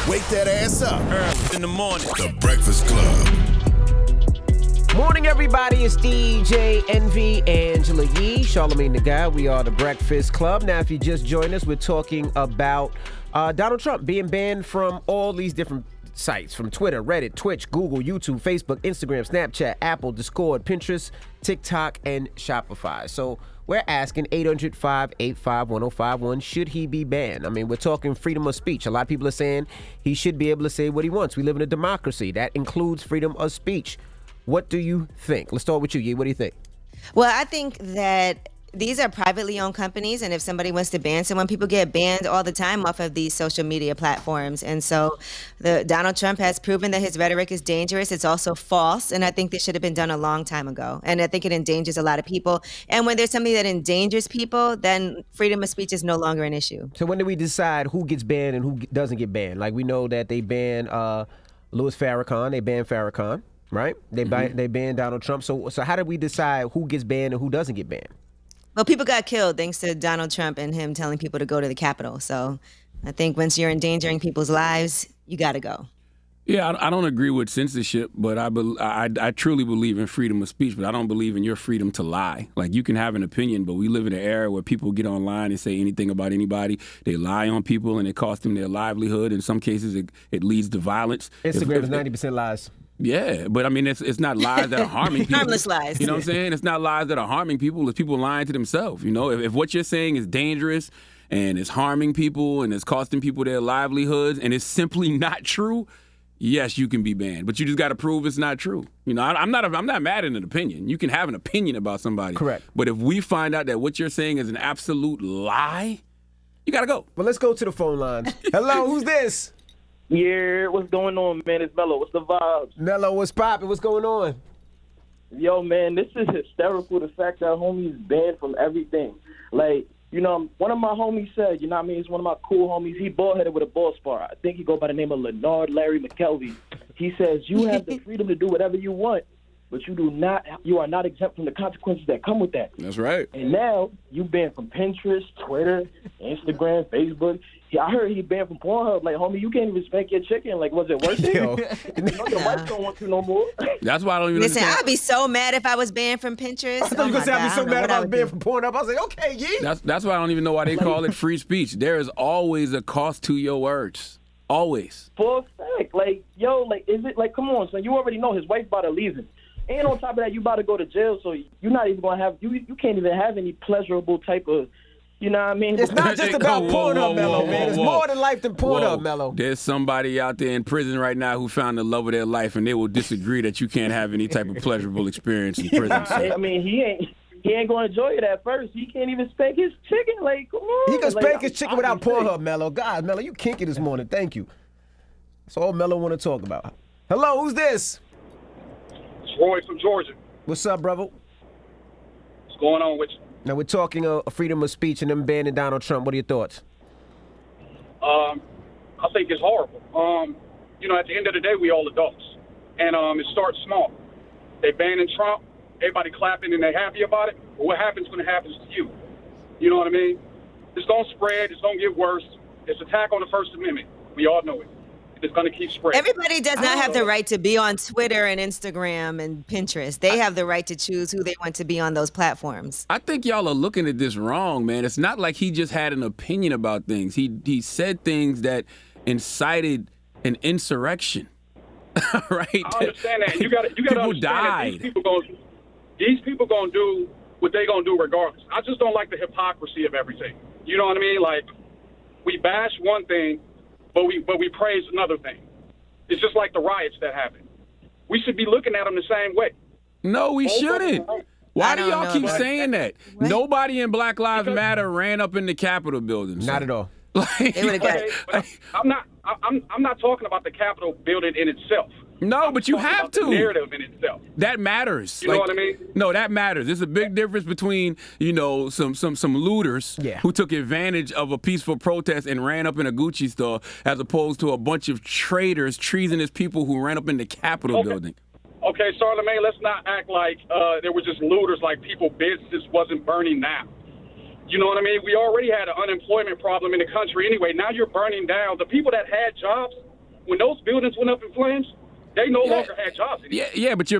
Wake that ass up. Early in the morning. The Breakfast Club. Morning, everybody. It's DJ Envy, Angela Yee, Charlamagne the Guy. We are the Breakfast Club. Now, if you just joined us, we're talking about Donald Trump being banned from all these different sites, from Twitter, Reddit, Twitch, Google, YouTube, Facebook, Instagram, Snapchat, Apple, Discord, Pinterest, TikTok, and Shopify. So we're asking 800-585-1051, should he be banned? I mean, we're talking freedom of speech. A lot of people are saying he should be able to say what he wants. We live in a democracy. That includes freedom of speech. What do you think? Let's start with you, Yee. What do you think? Well, I think that these are privately owned companies, and if somebody wants to ban someone, people get banned all the time off of these social media platforms. And so Donald Trump has proven that his rhetoric is dangerous. It's also false, and I think this should have been done a long time ago. And I think it endangers a lot of people. And when there's something that endangers people, then freedom of speech is no longer an issue. So when do we decide who gets banned and who doesn't get banned? Like, we know that they banned Louis Farrakhan. They banned Farrakhan, right? They banned Donald Trump. So how do we decide who gets banned and who doesn't get banned? Well, people got killed thanks to Donald Trump and him telling people to go to the Capitol. So I think once you're endangering people's lives, you got to go. Yeah, I don't agree with censorship, but I truly believe in freedom of speech, but I don't believe in your freedom to lie. Like, you can have an opinion, but we live in an era where people get online and say anything about anybody. They lie on people, and it costs them their livelihood. In some cases, it leads to violence. Instagram is 90% lies. Yeah, but I mean, it's not lies that are harming people. Harmless lies. You know what I'm saying? It's not lies that are harming people. It's people lying to themselves. You know, if what you're saying is dangerous and it's harming people and it's costing people their livelihoods and it's simply not true, yes, you can be banned. But you just got to prove it's not true. You know, I'm not mad at an opinion. You can have an opinion about somebody. Correct. But if we find out that what you're saying is an absolute lie, you got to go. Well, let's go to the phone lines. Hello, who's this? Yeah, what's going on, man? It's Mello. What's the vibes? Mello, what's poppin'? What's going on? Yo, man, this is hysterical, the fact that homie's banned from everything. Like, you know, one of my homies said, you know what I mean, he's one of my cool homies. He bald-headed with a ball spar. I think he go by the name of Leonard Larry McKelvey. He says, you have the freedom to do whatever you want, but you are not exempt from the consequences that come with that. That's right. And now you banned from Pinterest, Twitter, Instagram, Facebook. I heard he banned from Pornhub. Like, homie, you can't even spank your chicken. Like, was it worth it? Yo. Your wife don't want to no more. That's why I don't even Listen, understand. I'd be so mad if I was banned from Pinterest. I thought you were going to say I'd be so mad if I was banned from Pornhub. I was like, okay, yeah. That's why I don't even know why they call it free speech. There is always a cost to your words. Always. For a fact. Like, yo, like, is it, like, come on, son. You already know his wife about to leave him. And on top of that, you about to go to jail, so you're not even going to have, you can't even have any pleasurable type of, you know what I mean? It's not just about Pornhub, Mello, man. It's more than life than Pornhub, Mello. There's somebody out there in prison right now who found the love of their life, and they will disagree that you can't have any type of pleasurable experience in prison. So. I mean, he ain't going to enjoy it at first. He can't even spank his chicken. Like, come on. He can spank his chicken without Pornhub, Mello. God, Mello, you kinky this morning. Thank you. That's all Mello want to talk about. Hello, who's this? It's Roy from Georgia. What's up, brother? What's going on with you? Now, we're talking freedom of speech and them banning Donald Trump. What are your thoughts? I think it's horrible. You know, at the end of the day, we all adults. And it starts small. They banning Trump, everybody clapping and they happy about it. But what happens when it happens to you? You know what I mean? It's going to spread. It's going to get worse. It's attack on the First Amendment. We all know it. It's going to keep spreading. Everybody does not have the right to be on Twitter and Instagram and Pinterest. They have the right to choose who they want to be on those platforms. I think y'all are looking at this wrong, man. It's not like he just had an opinion about things. He said things that incited an insurrection, right? I understand that. You got to understand died. that these people going to do what they going to do regardless. I just don't like the hypocrisy of everything. You know what I mean? Like, we bash one thing, but we praise another thing. It's just like the riots that happened. We should be looking at them the same way. No, we shouldn't. Why do y'all keep saying that? What? Nobody in Black Lives Matter ran up in the Capitol building. So. Not at all. Like, They would have got I'm not talking about the Capitol building in itself. No, but you talking have about the to. narrative in itself. That matters. You know what I mean? No, that matters. There's a big difference between, you know, some looters who took advantage of a peaceful protest and ran up in a Gucci store, as opposed to a bunch of traitors, treasonous people who ran up in the Capitol building. Okay, Charlamagne, let's not act like there were just looters, like people businesses wasn't burning down. You know what I mean? We already had an unemployment problem in the country anyway. Now you're burning down. The people that had jobs, when those buildings went up in flames, they no longer had jobs anymore. Yeah, but you're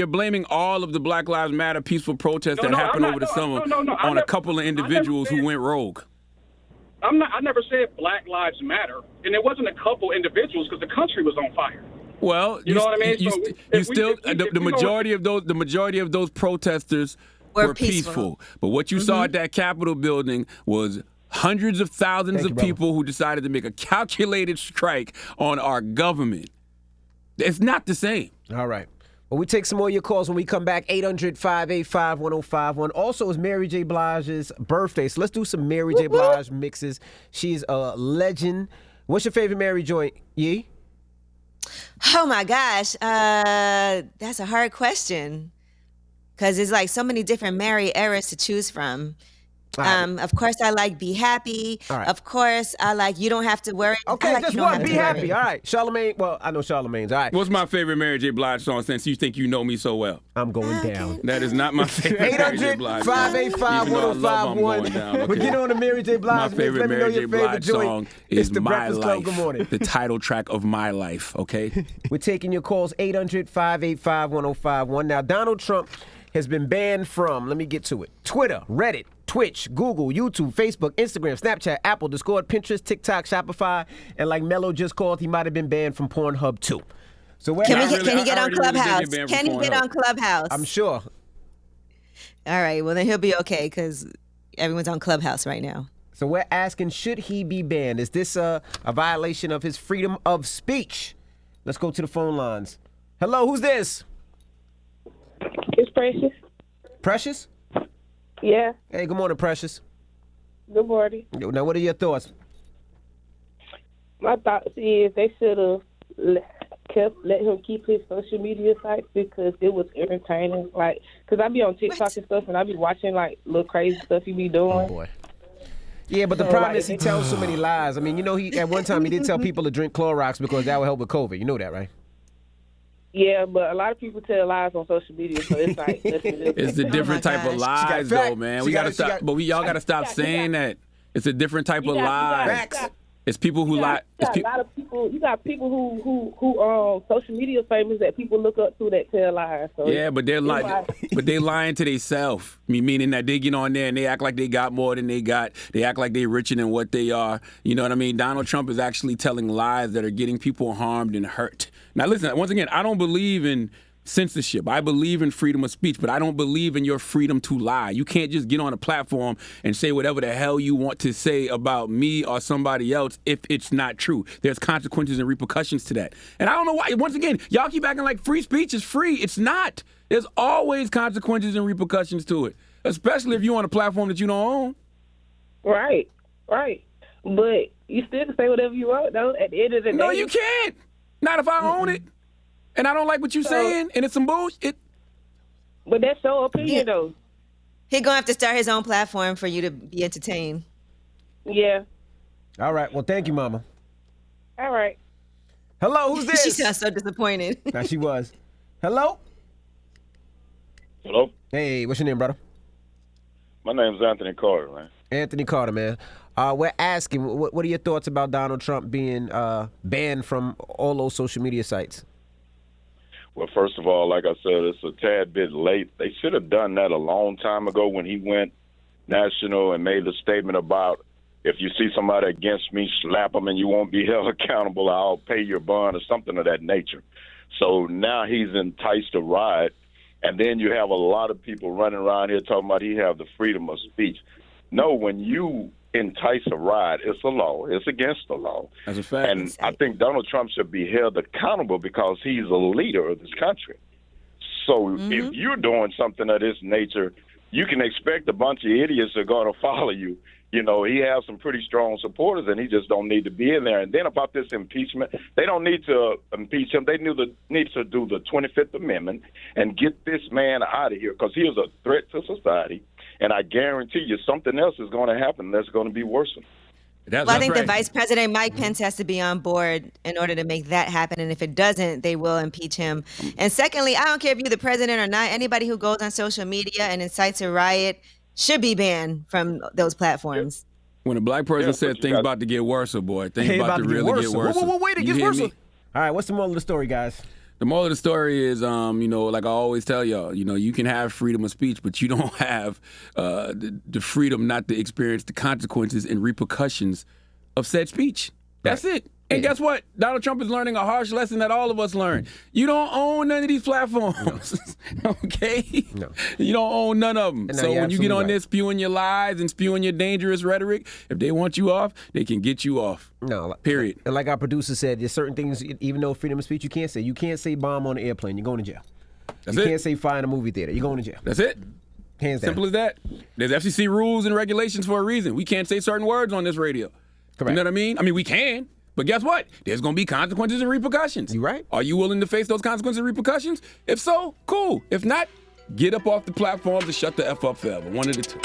blaming all of the Black Lives Matter peaceful protests that happened over the summer on a couple of individuals who went rogue. I never said Black Lives Matter, and it wasn't a couple individuals because the country was on fire. Well, you know what I mean. The majority of those protesters were peaceful. But what you saw at that Capitol building was hundreds of thousands of people who decided to make a calculated strike on our government. It's not the same. All right. Well, we take some more of your calls when we come back. 800-585-1051. Also, it's Mary J. Blige's birthday, so let's do some Mary J. Blige mixes. She's a legend. What's your favorite Mary joint, Yee? Oh my gosh, that's a hard question because there's like so many different Mary eras to choose from. Of course, I like Be Happy. Right. Of course, I like You Don't Have to Worry. Okay, like just one. Be Happy. All right. Charlamagne. Well, I know Charlamagne's. All right. What's my favorite Mary J. Blige song since you think you know me so well? I'm going down. That is not my favorite Mary J. Blige song. 800-585-1051. But get on the Mary J. Blige My favorite mix. Let me know Mary J. your favorite Blige joint. song It's is the My Breakfast Club. Life. Good morning. The title track of My Life, okay? We're taking your calls, 800-585-1051. Now, Donald Trump has been banned from, let me get to it, Twitter, Reddit, Twitch, Google, YouTube, Facebook, Instagram, Snapchat, Apple, Discord, Pinterest, TikTok, Shopify, and like Mello just called, he might have been banned from Pornhub too. So can he get on Clubhouse? Can he get on Clubhouse? I'm sure. All right, well then he'll be okay because everyone's on Clubhouse right now. So we're asking, should he be banned? Is this a violation of his freedom of speech? Let's go to the phone lines. Hello, who's this? It's Precious. Precious? Yeah. Hey, good morning, Precious. Good morning. Now, what are your thoughts? My thoughts is they should have let him keep his social media sites because it was entertaining. Like, cause I be on TikTok and stuff, and I be watching like little crazy stuff he be doing. Oh boy. Yeah, but the problem is he tells so many lies. I mean, you know, he at one time he did tell people to drink Clorox because that would help with COVID. You know that, right? Yeah, but a lot of people tell lies on social media, so it's like it's a different type of lies, though, man. We gotta stop, but y'all gotta stop saying that. It's a different type of lies. It's people who lie. A lot of people. You got people who social media famous that people look up to that tell lies. So yeah, but they're lying. But they lying to themselves. Meaning that they get on there and they act like they got more than they got. They act like they're richer than what they are. You know what I mean? Donald Trump is actually telling lies that are getting people harmed and hurt. Now listen, once again, I don't believe in censorship. I believe in freedom of speech, but I don't believe in your freedom to lie. You can't just get on a platform and say whatever the hell you want to say about me or somebody else if it's not true. There's consequences and repercussions to that. And I don't know why, once again, y'all keep acting like free speech is free. It's not. There's always consequences and repercussions to it, especially if you're on a platform that you don't own. Right. But you still can say whatever you want, though, at the end of the day. No, you can't. Not if I own it. And I don't like what you're saying, and it's some bullshit. But that's your opinion, though. He gonna have to start his own platform for you to be entertained. Yeah. All right. Well, thank you, Mama. All right. Hello, who's this? She sounds so disappointed. Now she was. Hello? Hello? Hey, what's your name, brother? My name's Anthony Carter, man. Anthony Carter, man. We're asking, what are your thoughts about Donald Trump being banned from all those social media sites? Well, first of all, like I said, it's a tad bit late. They should have done that a long time ago when he went national and made a statement about if you see somebody against me, slap them and you won't be held accountable. I'll pay your bond or something of that nature. So now he's enticed a riot, and then you have a lot of people running around here talking about he have the freedom of speech. No, when you entice a riot, it's a law. It's against the law. That's a fact. And I think Donald Trump should be held accountable because he's a leader of this country. So if you're doing something of this nature, you can expect a bunch of idiots are going to follow you. You know, he has some pretty strong supporters, and he just don't need to be in there. And then about this impeachment, they don't need to impeach him. They need to do the 25th Amendment and get this man out of here because he is a threat to society. And I guarantee you something else is going to happen that's going to be worse. I think the Vice President, Mike Pence, has to be on board in order to make that happen. And if it doesn't, they will impeach him. And secondly, I don't care if you're the president or not, anybody who goes on social media and incites a riot should be banned from those platforms. When a black person Yeah, says but you things got- about to get worse, boy, things Hey, about to really get worse. Whoa, wait, it You gets hear worse. me? All right, what's the moral of the story, guys? The moral of the story is, like I always tell y'all, you can have freedom of speech, but you don't have the freedom not to experience the consequences and repercussions of said speech. That's it. And guess what? Donald Trump is learning a harsh lesson that all of us learn. You don't own none of these platforms, okay? No. You don't own none of them. No, So you're when you get absolutely on right. this spewing your lies and spewing your dangerous rhetoric, if they want you off, they can get you off. No. Period. And like our producer said, there's certain things, even though freedom of speech, you can't say. You can't say bomb on an airplane. You're going to jail. That's you it. can't say fire in a movie theater. You're going to jail. That's it. Hands down. Simple as that. There's FCC rules and regulations for a reason. We can't say certain words on this radio. Correct. You know what I mean? I mean, we can, but guess what? There's going to be consequences and repercussions. You right. Are you willing to face those consequences and repercussions? If so, cool. If not, get up off the platforms and shut the F up forever. One of the two.